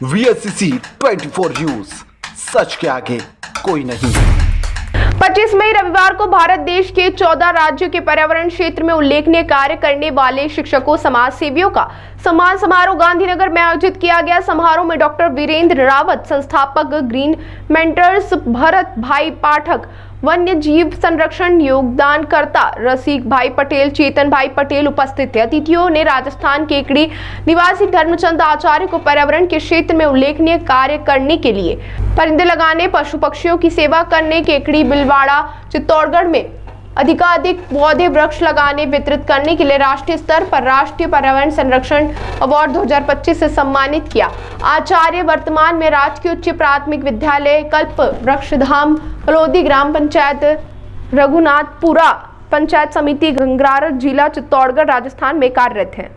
VSCC 24 news, सच के आगे कोई नहीं। 25 मई रविवार को भारत देश के 14 राज्यों के पर्यावरण क्षेत्र में उल्लेखनीय कार्य करने वाले शिक्षकों समाज सेवियों का सम्मान समारोह गांधीनगर में आयोजित किया गया। समारोह में डॉक्टर वीरेंद्र रावत, संस्थापक ग्रीन मेंटर्स, भरत भाई पाठक, वन्य जीव संरक्षण योगदानकर्ता रसिक भाई पटेल, चेतन भाई पटेल उपस्थित थे। अतिथियों ने राजस्थान के केकड़ी निवासी धर्मचंद आचार्य को पर्यावरण के क्षेत्र में उल्लेखनीय कार्य करने के लिए परिंदे लगाने, पशु पक्षियों की सेवा करने, केकड़ी, बिलवाड़ा, चित्तौड़गढ़ में अधिकाधिक पौधे वृक्ष लगाने वितरित करने के लिए राष्ट्रीय स्तर पर राष्ट्रीय पर्यावरण संरक्षण अवार्ड 2025 से सम्मानित किया। आचार्य वर्तमान में राजकीय उच्च प्राथमिक विद्यालय कल्प वृक्षधाम पलोदी, ग्राम पंचायत रघुनाथपुरा, पंचायत समिति गंगरार, जिला चित्तौड़गढ़, राजस्थान में कार्यरत हैं।